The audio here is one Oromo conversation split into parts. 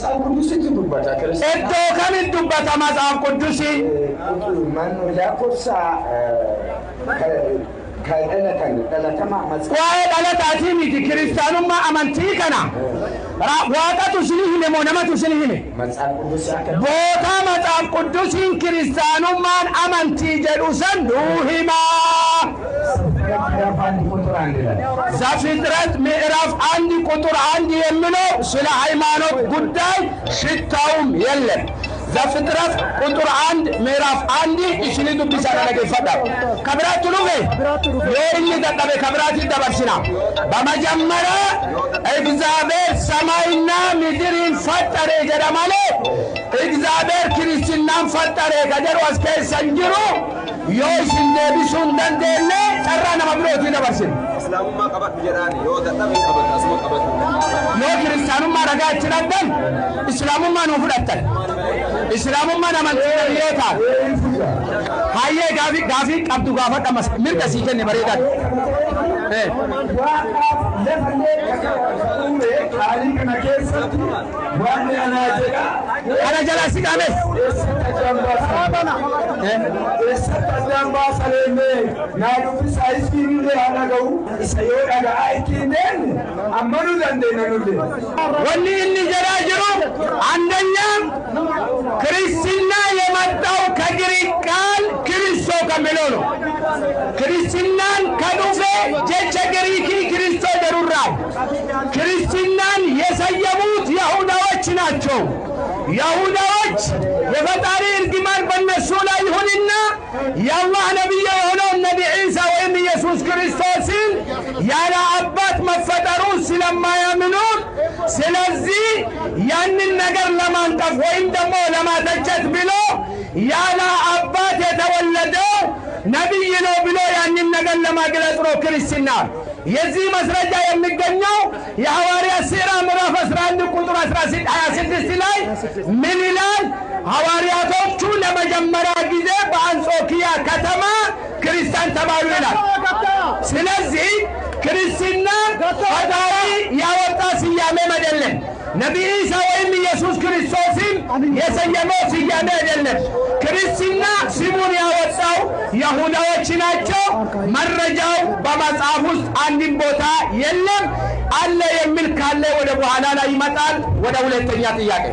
Edo kami dubbata mazhab qudusi man yakursa wae dalata timiti kristianumma amanti kana waqatu shilihime monamatu shilihime bota mazhab qudusin kristianumman amanti jedhu sanduhima زفدرت مئرف عندي قطر عندي يمنو سلا هيمانوت قداي شتاوم يلن زفدرت قطر عند مئرف عندي إشليدو بسانا لكي فدا كبرات تلوغي يو إني تتبه كبرات الدبرسنا بما جمرا إجزابير سماينا مدرين فتره جرمالي إجزابير كريسينام فتره كجر واسكي سنجرو يو إشلده بسندن ديلي سرانا مبروتي دبرسنا إسلام ما قبض بجراني يو تتبه قبض أسمه قبض يو كريسيانو ما رجعت تردن إسلام ما نفرتن إسلام ما نمانتنا ليوتا هاي غافي قبضو غافت أمس مرد سيكن نبريدان أنا جلاسي كامل واللي اللي جراجرو عندنا كريستنا يمدعو كجريكال كريستو كملونو كريستنان كدوفه جيتش جريكي كريستو دروران كريستنان يسيبوت يهوداوچ ናቸው يهوداوچ የፈጣሪ እርግማን በእነሱ ላይ ይሁንና የአላህ ነብይ የሆነው ነብይ ኢሳ ወይም ኢየሱስ ክርስቶስን ያለ አባት መፈጠሩ ስለማያምኑት ስለዚህ ያንን ነገር ለማንጠፍ ወይም ደግሞ ለማተቸት ብሎ ያለ አባት የተወለደው ነብይ ነው ብሎ ያንን ነገር ለማግለጽ ነው ክርስትና የዚህ መስረጃ የሚገኘው የሐዋርያ ሥራ ምዕራፍ 11 ቁጥር 26 ላይ ምን ይላል ሐዋርያቶቹ ለመጀመሪያ ጊዜ በአንጾኪያ ከተማ ክርስቲያን ተባሉ ይላል ስለዚህ ክርስትና ፈጣሪ ያወጣ ስያሜ አይደለም ነብይ ኢሳ ወይም ኢየሱስ ክርስቶስን የሰየመው ስያሜ አይደለም ክርስትና ስሙን ያወጣው ይሁዳዎች ናቸው መረጃው በመጽሐፍ ውስጥ አንድም ቦታ የለም አለ የሚል ካለ ወደ በኋላ ላይ ይመጣል ወደ ሁለተኛ ጥያቄ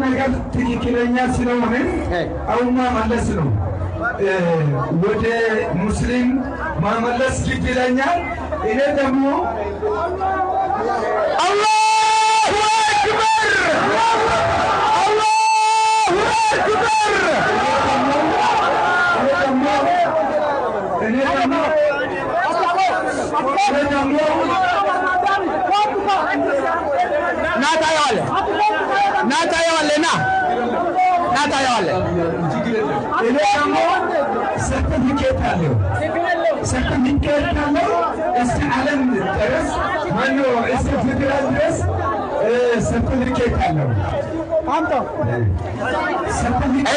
ነገር ትክክለኛ ስለሆነ አውማ መለስ ነው ወደ ሙስሊም ማመለስ ይችላልኛል እኔ ደግሞ አላሁ አክበር አላሁ አክበር እኔ ደግሞ ናታየዋለ እኔ ደግሞ ሰርቲፊኬት አለው እስከ ዓለም ድረስ ማን እስከ ፍጥረት ድረስ ሰርቲፊኬት አለው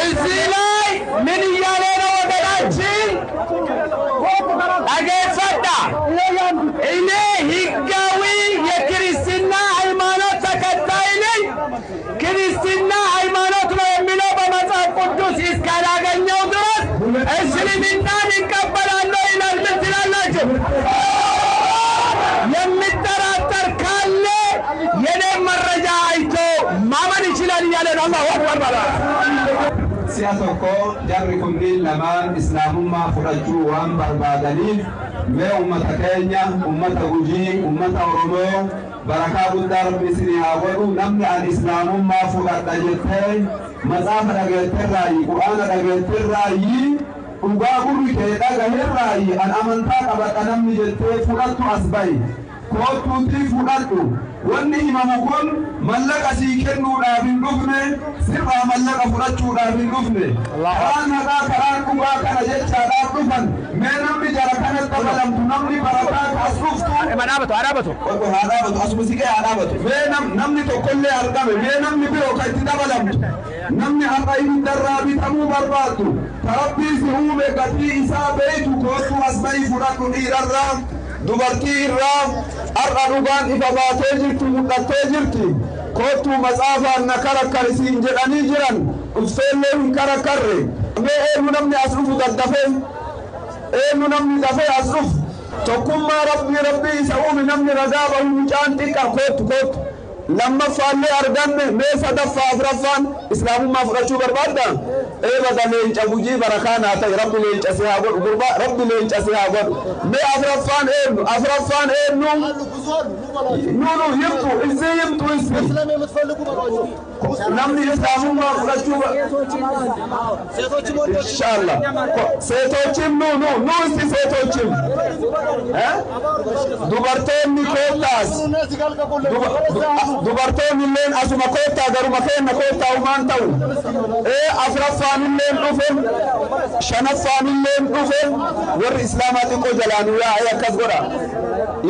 እዚህ ላይ ምን እያለ ነው ወገናችን አገፈዳ እኔ ህጋዊ የክርስትና ሃይማኖት ተከታይ ነኝ ክርስትና ሃይማኖት ነው የሚለው በመጽሐፍ ቅዱስ እስካላገኘው ድረስ እስልምናን ይቀበላለሁ ይላል ምን ትላላችሁ የሚጠራጠር ካለ የኔ መረጃ አይቶ ማመን ይችላል እያለ ነው አላሁ አክበር ባላ سياسوكو جاركم دين لمان إسلامما فرجو وان بربادنين ما أمتا كينيا أمتا وجي أمتا أورمو بركة بدار بسنها ودو نمني عن إسلامما فرد جتين مصاف رجلتين رأي قرآن رجلتين رأي وقابل كيدا غير رأي أن أمنتا قبل أنمي جتين فرد أسباي كوتو تي فرد wanni imamu kun mallaka siikennuu dhaabin dhufne sirraa mallaka fudhachuu dhaabin dhufne karaan haqaa karaan dhugaa kana jechaadhaaf dhufan mee namni jara kanatti dabalamtu namni barataa as dhuftu haadhaabatu asuma siqee haadhaabatu mee namni tokkollee argame mee namni biroo kan itti dabalamtu namni har'a ibiddarraa bitamuu barbaaddu tarabbii si uume gatii isaa beeytu kootu as ba'i fudhadhu dhiirarraa dubartii irraa har'a dhugaan ifa baatee jirti mul'attee jirti kootu matsaafaan na karakarisiin jedhanii jiran dhufteellee hin karakarre mee eenyu namni as dhufu daddafe eenyu namni dafee as dhufu tokkummaa rabbii isa uume namni ragaa bahu mucaan xiqqaa kootu lammaffaallee arganne mee sadaffaa afuraffaan islaamummaa fudhachuu barbaadda eebada leenca gujii barakaa naa ta'e rabbi leenca si haa godhu gurbaa rabbi leenca si haa godhu mee afuraffaan eenyu nunu himtu izii himtu ismi namni islaamummaa fudhachuu inshallah seetochim nu isti seetochim dubartoonni kootaas dubartoonni illeen asuma koottaa garuma keenna koottaa umaan ta'u afuraffaan illeen dhufe shanaffaan illeen dhufe warri islaamaa xiqqoo jalaanu yaa'ee akkas godha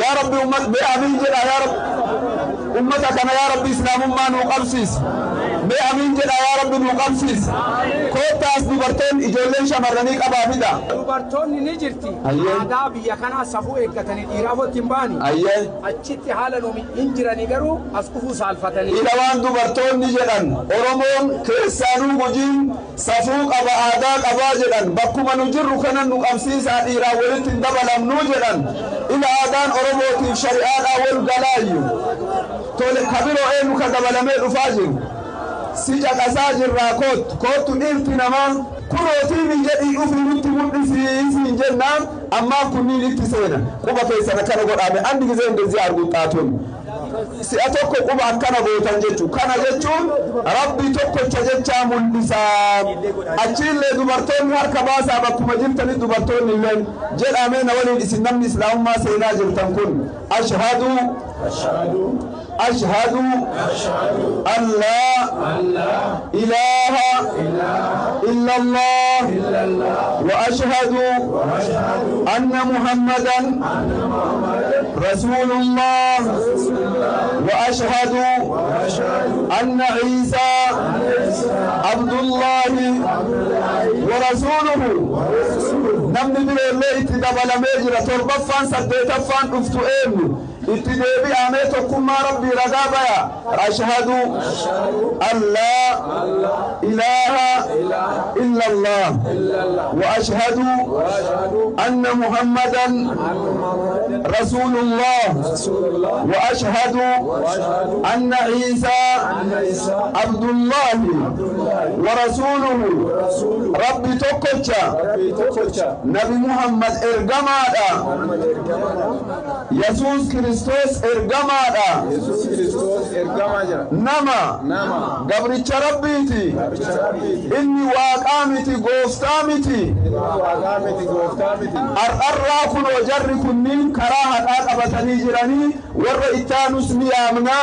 yaa rabbi ummat mee amiin jedha yaa rabbi ummata kana yaa rabbi islaamummaa nuu qabsiis mee amiin jedha yaa rabbi nuu qabsiis koottaas dubartoonni ijoolleen shamarranii qabaafidha dubartoonni ni jirti aadaa biyya kanaa safuu eeggatanii dhiiraaf wajjin baani achitti haala numi hin jiranii garuu as dhufuu saalfatanii ila waan dubartoonni jedhan oromoon keessaanuu gujiin safuu qaba aadaa qabaa jedhan bakkuma nu jirru kanan nu qabsiisaa dhiiraa walitti hin dabalamnuu jedhan ila aadaan oromootiif shari'aadhaa wal galaayyu tole kabiroo eenyu ka dabalamee dhufaa jiru si caqasaa jirraa koottu dhiirti namaa kunootiin hin jedhii dhufii nutti mul'isiin jennaan ammaa kunniin itti seena quba keessan akkana godhaame andi gizee indezii arguxxaatun si'a tokko quba akkana gootan jechuun kana jechuun rabbi tokkocha jechaa mul'isaa achiillee dubartoonni harka baasaa bakkuma jirtanii dubartoonni illee jedhamee na waliin isin namni islaamummaa seenaa jirtan kun ashhadu أن لا إله إلا الله وأشهد أن محمدا رسول الله وأشهد أن عيسى عبد الله ورسوله نمني بالله اتدبل ميجرة تربفان سديتفان افتؤين اتدابي آميتكم ما ربي رقابا أشهد أن لا إله إلا الله وأشهد أن محمدا رسول الله وأشهد أن عيسى عبد الله ورسوله ربي توكوتشا نبي محمد إرقمادا يسوس كريستوس إرقمادا نما قبرتش ربيتي إني واقامتي قوفتامتي أرقراكن وجركن من كراهة أقبتني جراني ورئتانوس ميامنا